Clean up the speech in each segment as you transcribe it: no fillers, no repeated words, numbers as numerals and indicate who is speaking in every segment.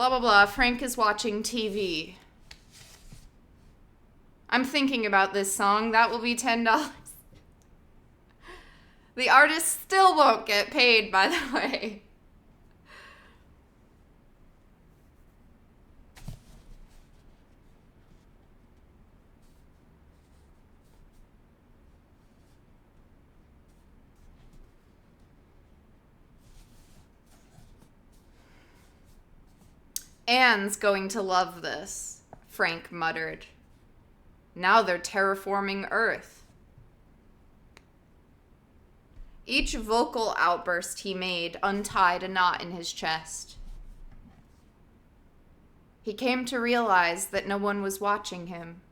Speaker 1: Blah, blah, blah. Frank is watching TV. I'm thinking about this song. That will be $10. The artist still won't get paid, by the way. Anne's going to love this, Frank muttered. Now they're terraforming Earth. Each vocal outburst he made untied a knot in his chest. He came to realize that no one was watching him.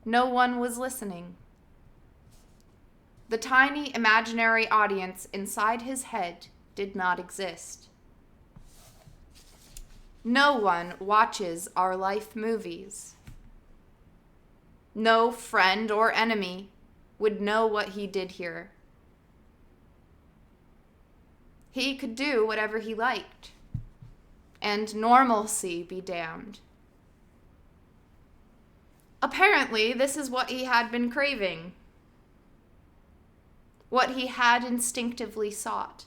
Speaker 1: No one was listening. The tiny imaginary audience inside his head did not exist. No one watches our life movies. No friend or enemy would know what he did here. He could do whatever he liked, and normalcy be damned. Apparently, this is what he had been craving, what he had instinctively sought.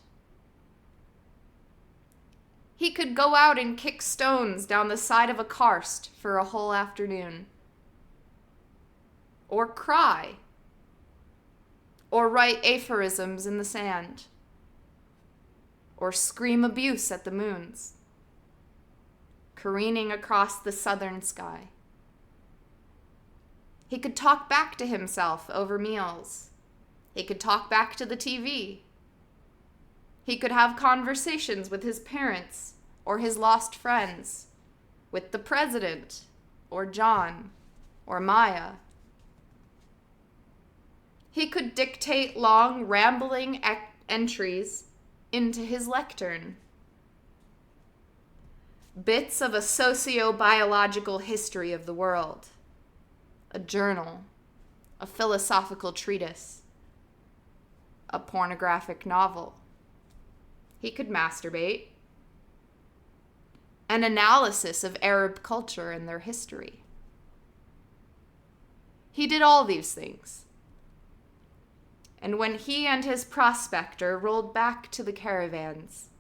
Speaker 1: He could go out and kick stones down the side of a karst for a whole afternoon. Or cry. Or write aphorisms in the sand. Or scream abuse at the moons, careening across the southern sky. He could talk back to himself over meals. He could talk back to the TV. He could have conversations with his parents or his lost friends, with the president or John or Maya. He could dictate long, rambling entries into his lectern. Bits of a socio-biological history of the world, a journal, a philosophical treatise, a pornographic novel. He could masturbate. An analysis of Arab culture and their history. He did all these things. And when he and his prospector rolled back to the caravans,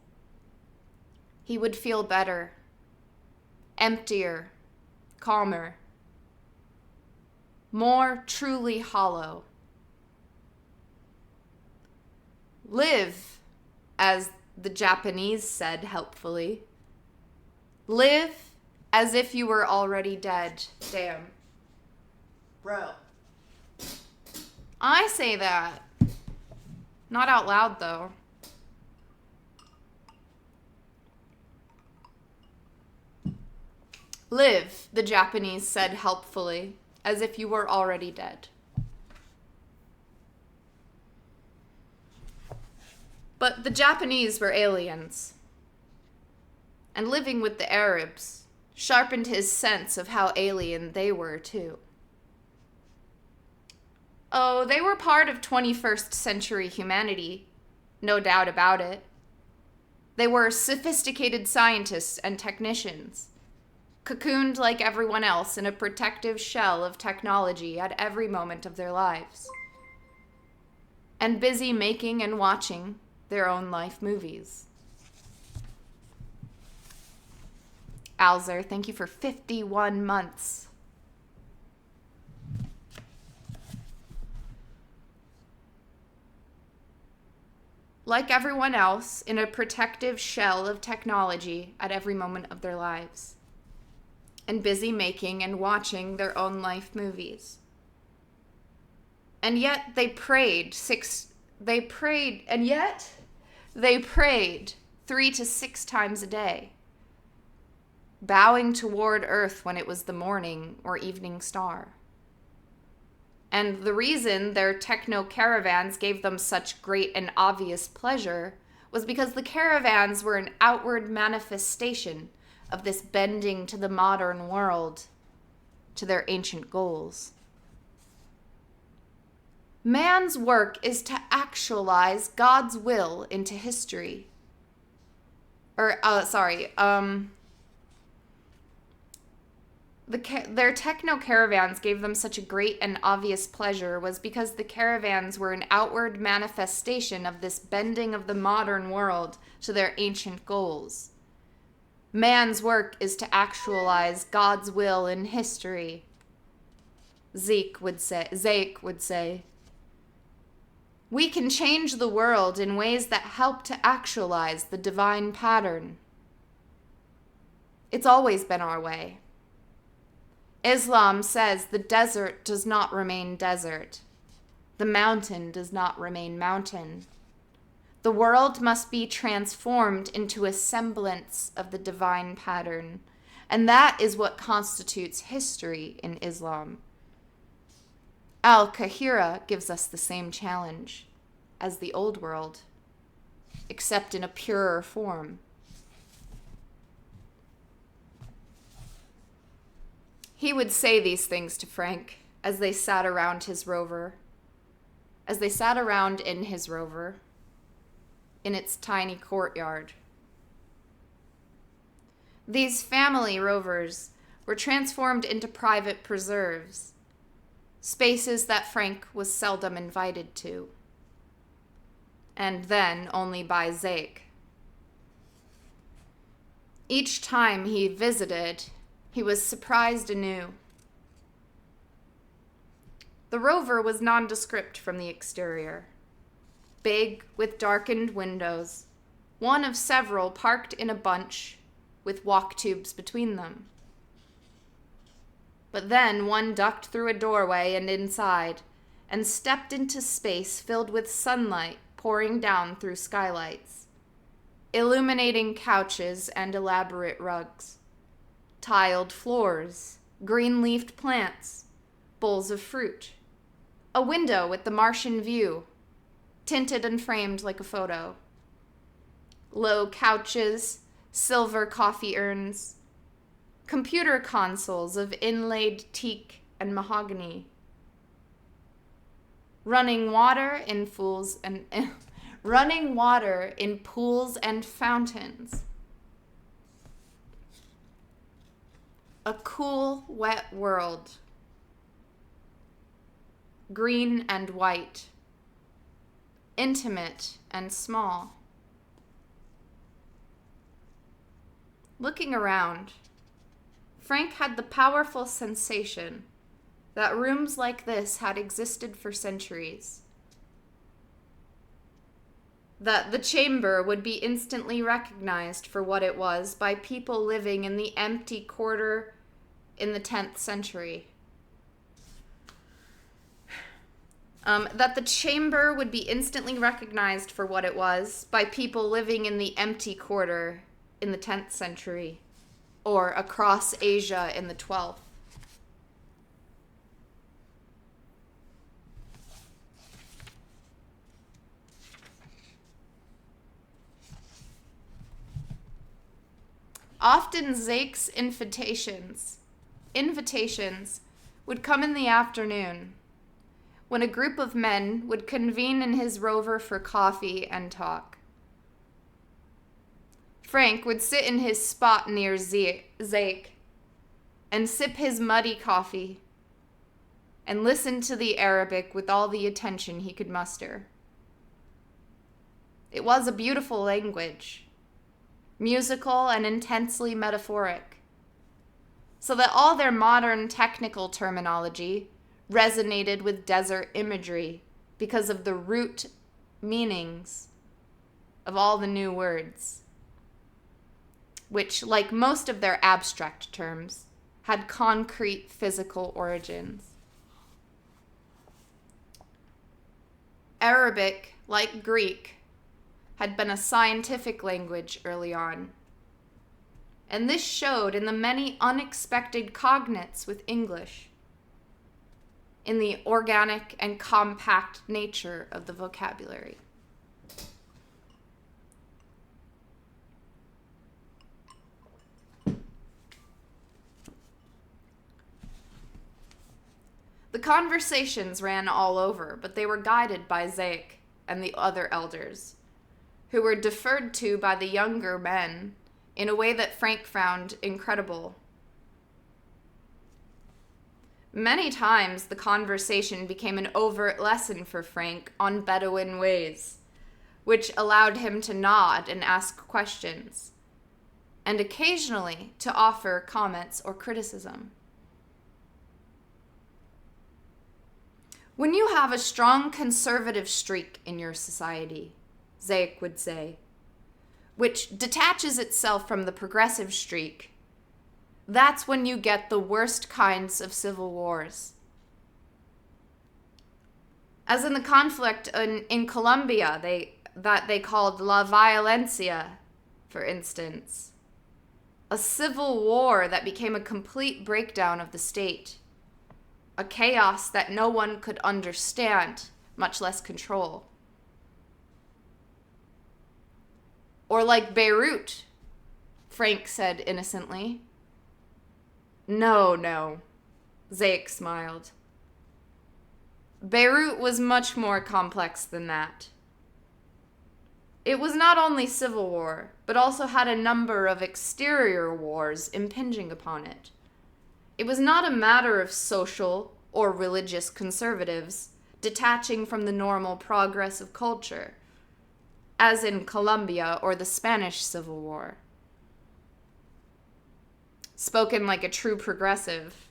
Speaker 1: he would feel better, emptier, calmer, more truly hollow. Live, as the Japanese said helpfully. Live as if you were already dead. Damn. Bro. I say that. Not out loud, though. Live, the Japanese said helpfully, as if you were already dead. But the Japanese were aliens. And living with the Arabs sharpened his sense of how alien they were, too. Oh, they were part of 21st century humanity, no doubt about it. They were sophisticated scientists and technicians, cocooned like everyone else in a protective shell of technology at every moment of their lives, and busy making and watching their own life movies. Alzer, thank you for 51 months. Like everyone else, in a protective shell of technology at every moment of their lives, and busy making and watching their own life movies. And yet they prayed 3 to 6 times a day, bowing toward Earth when it was the morning or evening star. And the reason their techno caravans gave them such great and obvious pleasure was because the caravans were an outward manifestation of this bending to the modern world, to their ancient goals. Man's work is to actualize God's will into history. Their techno caravans gave them such a great and obvious pleasure was because the caravans were an outward manifestation of this bending of the modern world to their ancient goals. Man's work is to actualize God's will in history, Zeke would say. We can change the world in ways that help to actualize the divine pattern. It's always been our way. Islam says the desert does not remain desert. The mountain does not remain mountain. The world must be transformed into a semblance of the divine pattern, and that is what constitutes history in Islam. Al-Kahira gives us the same challenge as the old world, except in a purer form. He would say these things to Frank as they sat around his rover, in his rover, in its tiny courtyard. These family rovers were transformed into private preserves, spaces that Frank was seldom invited to, and then only by Zeke. Each time he visited, he was surprised anew. The rover was nondescript from the exterior, big with darkened windows, one of several parked in a bunch with walk tubes between them. But then one ducked through a doorway and inside, and stepped into space filled with sunlight pouring down through skylights, illuminating couches and elaborate rugs, tiled floors, green-leafed plants, bowls of fruit, a window with the Martian view, tinted and framed like a photo, low couches, silver coffee urns, computer consoles of inlaid teak and mahogany, running water in pools and fountains. A cool, wet world, green and white, intimate and small. Looking around, Frank had the powerful sensation that rooms like this had existed for centuries. That the chamber would be instantly recognized for what it was by people living in the empty quarter in the 10th century. That the chamber would be instantly recognized for what it was by people living in the empty quarter in the 10th century, or across Asia in the 12th. Often Zake's invitations would come in the afternoon, when a group of men would convene in his rover for coffee and talk. Frank would sit in his spot near Zeke and sip his muddy coffee and listen to the Arabic with all the attention he could muster. It was a beautiful language, musical and intensely metaphoric, so that all their modern technical terminology resonated with desert imagery because of the root meanings of all the new words, which, like most of their abstract terms, had concrete physical origins. Arabic, like Greek, had been a scientific language early on, and this showed in the many unexpected cognates with English, in the organic and compact nature of the vocabulary. The conversations ran all over, but they were guided by Zeke and the other elders, who were deferred to by the younger men in a way that Frank found incredible. Many times the conversation became an overt lesson for Frank on Bedouin ways, which allowed him to nod and ask questions, and occasionally to offer comments or criticism. When you have a strong conservative streak in your society, Zayek would say, which detaches itself from the progressive streak, that's when you get the worst kinds of civil wars. As in the conflict in Colombia that they called La Violencia, for instance, a civil war that became a complete breakdown of the state, a chaos that no one could understand, much less control. Or like Beirut, Frank said innocently. No, Zayek smiled. Beirut was much more complex than that. It was not only civil war, but also had a number of exterior wars impinging upon it. It was not a matter of social or religious conservatives detaching from the normal progress of culture, as in Colombia or the Spanish Civil War. Spoken like a true progressive.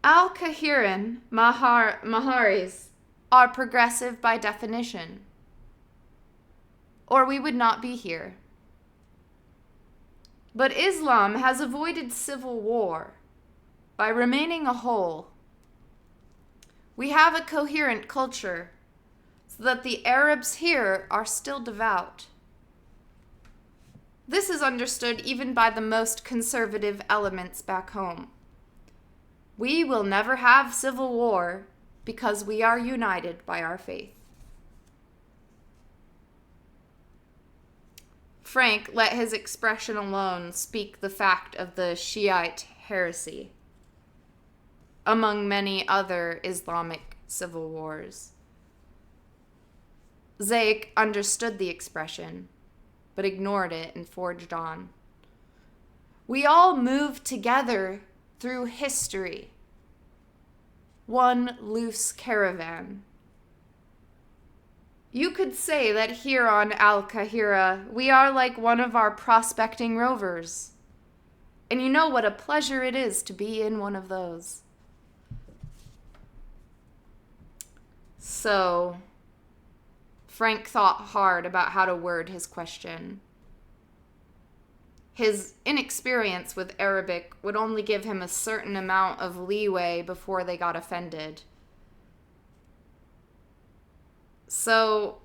Speaker 1: Al-Qahiran Maharis are progressive by definition, or we would not be here. But Islam has avoided civil war by remaining a whole. We have a coherent culture so that the Arabs here are still devout. This is understood even by the most conservative elements back home. We will never have civil war because we are united by our faith. Frank let his expression alone speak the fact of the Shiite heresy, among many other Islamic civil wars. Zayek understood the expression, but ignored it and forged on. We all move together through history, one loose caravan. You could say that here on Al-Qahira, we are like one of our prospecting rovers. And you know what a pleasure it is to be in one of those. So, Frank thought hard about how to word his question. His inexperience with Arabic would only give him a certain amount of leeway before they got offended. So,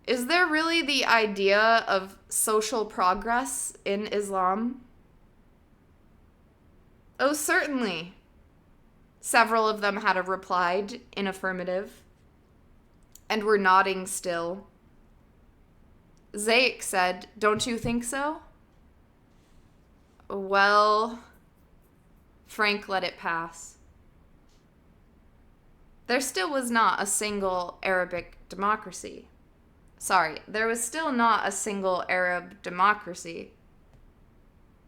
Speaker 1: is there really the idea of social progress in Islam? Oh, certainly. Several of them had replied in affirmative, and were nodding still. Zayek said, "Don't you think so?" Well, Frank let it pass. There still was not a single Arabic democracy. There was still not a single Arab democracy.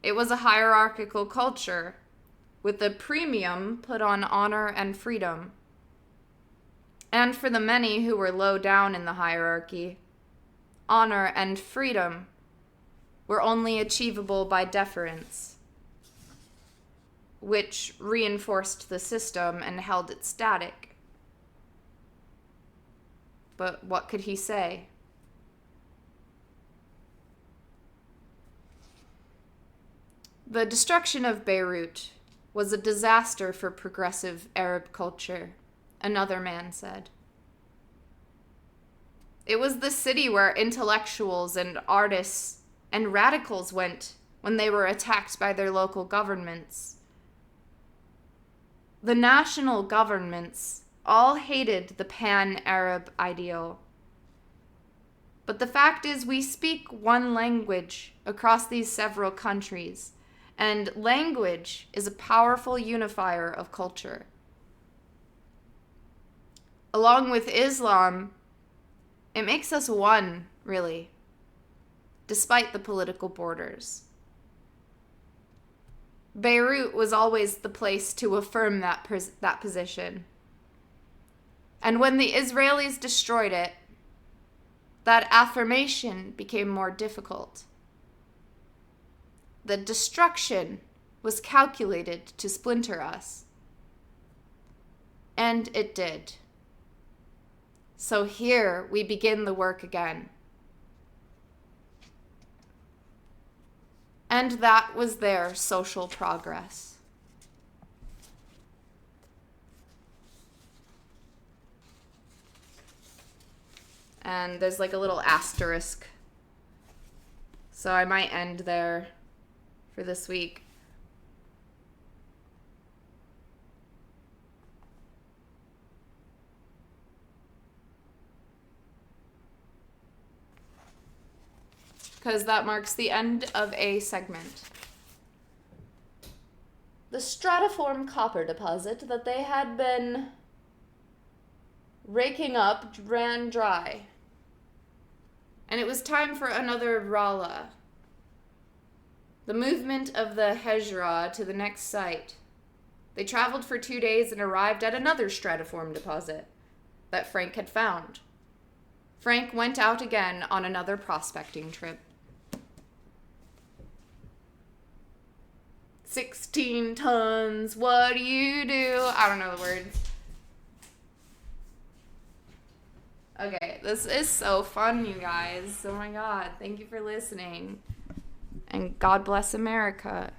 Speaker 1: It was a hierarchical culture, with a premium put on honor and freedom. And for the many who were low down in the hierarchy, honor and freedom were only achievable by deference, which reinforced the system and held it static. But what could he say? The destruction of Beirut was a disaster for progressive Arab culture, another man said. It was the city where intellectuals and artists and radicals went when they were attacked by their local governments. The national governments all hated the pan-Arab ideal. But the fact is, we speak one language across these several countries, and language is a powerful unifier of culture. Along with Islam, it makes us one, really, despite the political borders. Beirut was always the place to affirm that position. And when the Israelis destroyed it, that affirmation became more difficult. The destruction was calculated to splinter us. And it did. So here we begin the work again. And that was their social progress. And there's like a little asterisk. So I might end there for this week. Because that marks the end of a segment. The stratiform copper deposit that they had been raking up ran dry. And it was time for another Rala. The movement of the Hejra to the next site. They traveled for 2 days and arrived at another stratiform deposit that Frank had found. Frank went out again on another prospecting trip. 16 tons, what do you do? I don't know the words. Okay, this is so fun, you guys. Oh my God, thank you for listening. And God bless America.